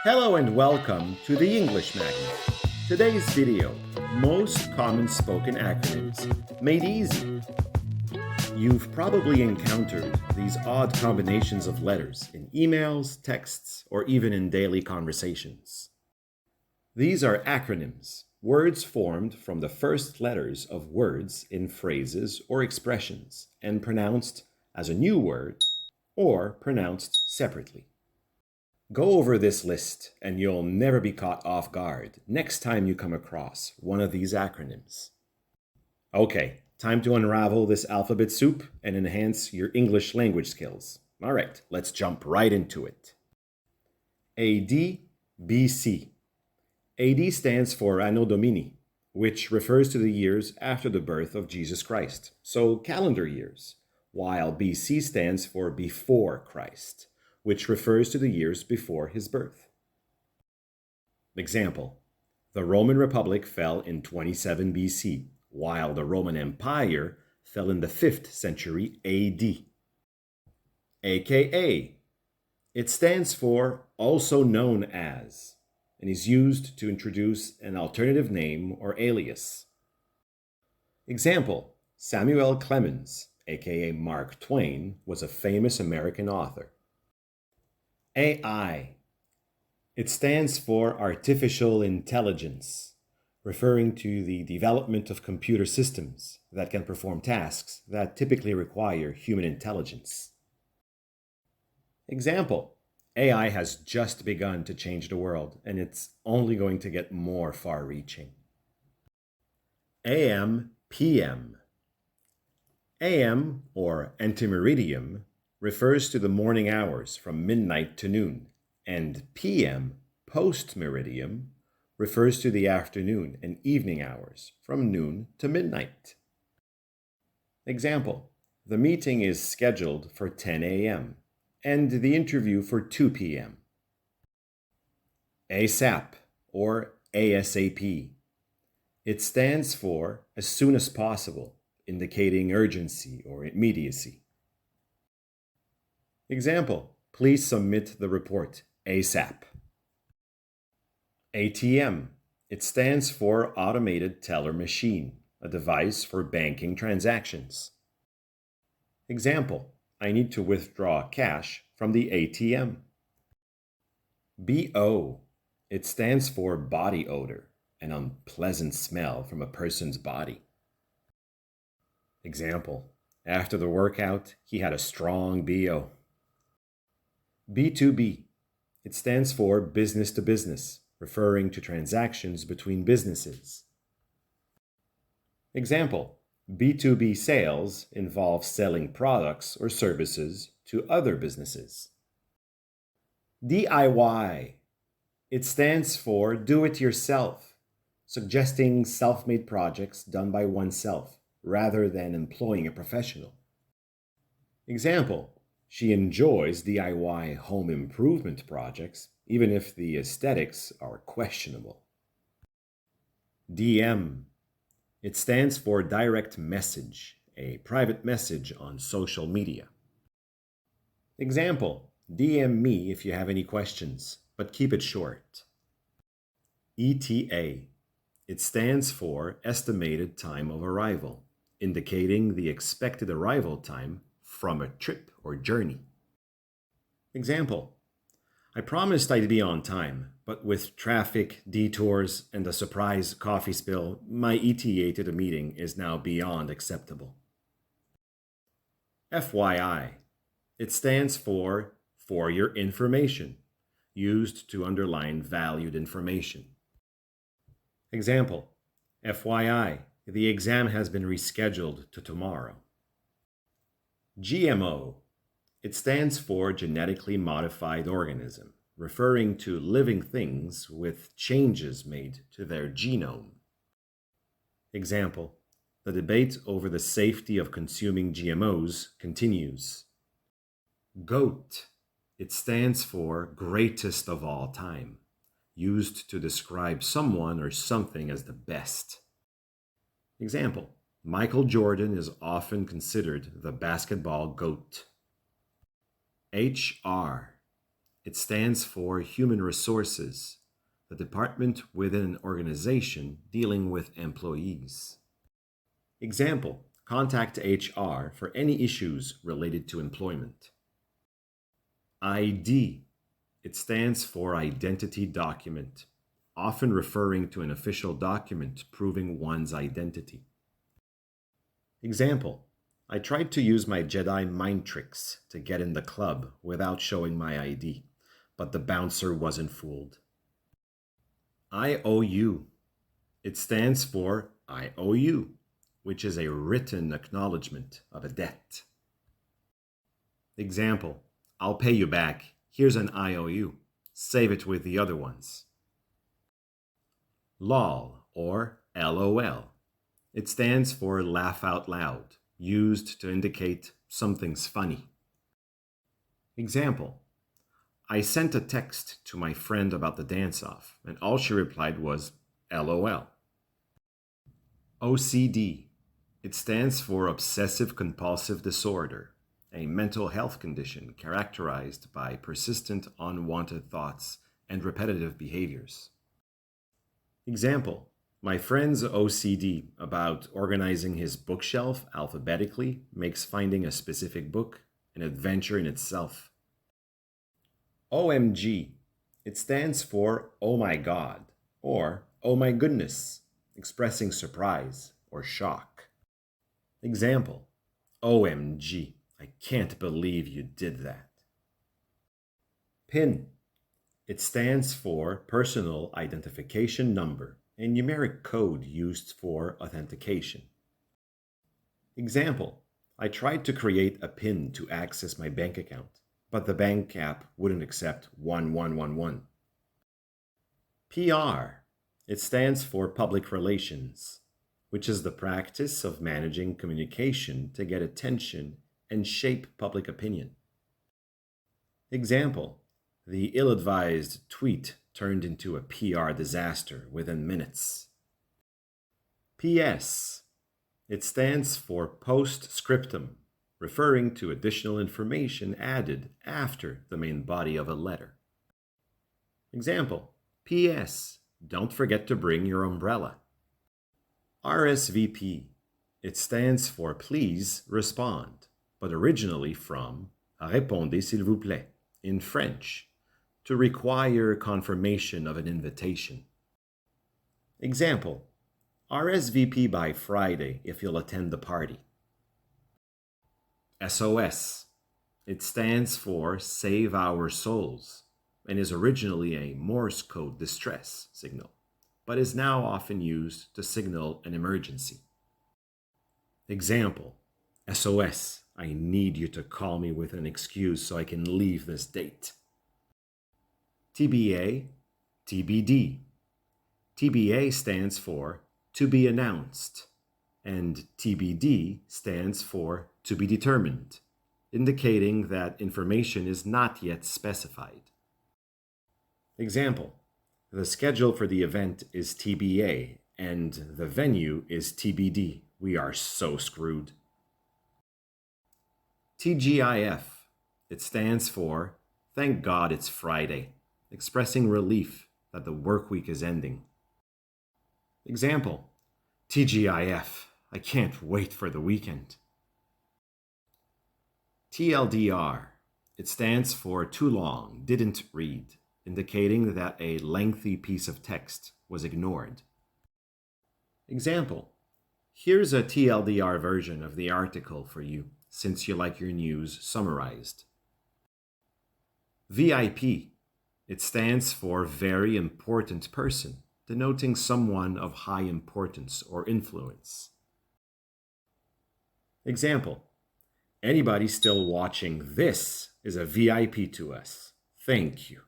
Hello and welcome to the English Magnet. Today's video, most common spoken acronyms made easy. You've probably encountered these odd combinations of letters in emails, texts, or even in daily conversations. These are acronyms, words formed from the first letters of words in phrases or expressions and pronounced as a new word or pronounced separately. Go over this list and you'll never be caught off guard next time you come across one of these acronyms. Okay, time to unravel this alphabet soup and enhance your English language skills. All right, let's jump right into it. AD-BC. AD stands for Anno Domini, which refers to the years after the birth of Jesus Christ, so calendar years, while BC stands for before Christ, which refers to the years before his birth. Example: the Roman Republic fell in 27 BC, while the Roman Empire fell in the 5th century AD. AKA. It stands for also known as, and is used to introduce an alternative name or alias. Example: Samuel Clemens, aka Mark Twain, was a famous American author. AI. It stands for Artificial Intelligence, referring to the development of computer systems that can perform tasks that typically require human intelligence. Example: AI has just begun to change the world, and it's only going to get more far-reaching. AM/PM. AM, or antemeridium, refers to the morning hours from midnight to noon, and PM, post-meridium, refers to the afternoon and evening hours from noon to midnight. Example: the meeting is scheduled for 10 a.m. and the interview for 2 p.m. ASAP, or ASAP. It stands for as soon as possible, indicating urgency or immediacy. Example: please submit the report ASAP. ATM. It stands for Automated Teller Machine, a device for banking transactions. Example: I need to withdraw cash from the ATM. BO. It stands for body odor, an unpleasant smell from a person's body. Example: after the workout, he had a strong BO. B2B. It stands for business to business, referring to transactions between businesses. Example: B2B sales involve selling products or services to other businesses. DIY. It stands for do it yourself, suggesting self-made projects done by oneself rather than employing a professional. Example: she enjoys DIY home improvement projects, even if the aesthetics are questionable. DM. It stands for direct message, a private message on social media. Example: DM me if you have any questions, but keep it short. ETA. It stands for estimated time of arrival, indicating the expected arrival time from a trip or journey. Example: I promised I'd be on time, but with traffic, detours, and a surprise coffee spill, my ETA to the meeting is now beyond acceptable. FYI. It stands for your information, used to underline valued information. Example: FYI, the exam has been rescheduled to tomorrow. GMO. It stands for genetically modified organism, referring to living things with changes made to their genome. Example: the debate over the safety of consuming GMOs continues. GOAT. It stands for greatest of all time, used to describe someone or something as the best. Example: Michael Jordan is often considered the basketball GOAT. HR. It stands for Human Resources, the department within an organization dealing with employees. Example, contact HR for any issues related to employment. ID, it stands for Identity Document, often referring to an official document proving one's identity. Example, I tried to use my Jedi mind tricks to get in the club without showing my ID, but the bouncer wasn't fooled. IOU, it stands for I owe you, which is a written acknowledgement of a debt. Example, I'll pay you back. Here's an IOU. Save it with the other ones. LOL, or LOL. It stands for laugh out loud, used to indicate something's funny. Example, I sent a text to my friend about the dance-off, and all she replied was LOL. OCD. It stands for Obsessive Compulsive Disorder, a mental health condition characterized by persistent unwanted thoughts and repetitive behaviors. Example, my friend's OCD about organizing his bookshelf alphabetically makes finding a specific book an adventure in itself. OMG. It stands for Oh my God, or Oh my goodness, expressing surprise or shock. Example, OMG, I can't believe you did that. PIN. It stands for Personal Identification Number, a numeric code used for authentication. Example, I tried to create a PIN to access my bank account, but the bank app wouldn't accept 1111. PR. It stands for Public Relations, which is the practice of managing communication to get attention and shape public opinion. Example, the ill-advised tweet turned into a PR disaster within minutes. PS. It stands for Postscriptum, referring to additional information added after the main body of a letter. Example, PS. Don't forget to bring your umbrella. RSVP. It stands for Please Respond, but originally from Répondez s'il vous plaît in French, to require confirmation of an invitation. Example, RSVP by Friday if you'll attend the party. SOS. It stands for Save Our Souls and is originally a Morse code distress signal, but is now often used to signal an emergency. Example, SOS, I need you to call me with an excuse so I can leave this date. TBA, TBD. TBA stands for To Be Announced, and TBD stands for To Be Determined, indicating that information is not yet specified. Example, the schedule for the event is TBA, and the venue is TBD. We are so screwed. TGIF. It stands for Thank God It's Friday, expressing relief that the work week is ending. Example, TGIF. I can't wait for the weekend. TLDR. It stands for Too Long, Didn't Read, indicating that a lengthy piece of text was ignored. Example, here's a TLDR version of the article for you, since you like your news summarized. VIP. It stands for Very Important Person, denoting someone of high importance or influence. Example, anybody still watching this is a VIP to us. Thank you.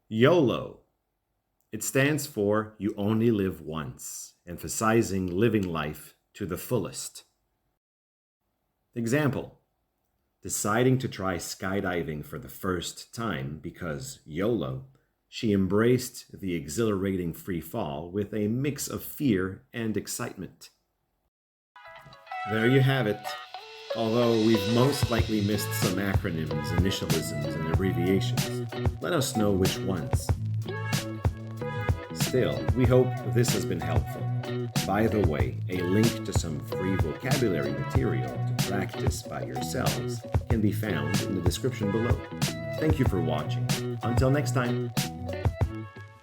YOLO. It stands for You Only Live Once, emphasizing living life to the fullest. Example, deciding to try skydiving for the first time because YOLO, she embraced the exhilarating free fall with a mix of fear and excitement. There you have it. Although we've most likely missed some acronyms, initialisms, and abbreviations. Let us know which ones. Still, we hope this has been helpful. By the way, a link to some free vocabulary material to practice by yourselves can be found in the description below. Thank you for watching. Until next time.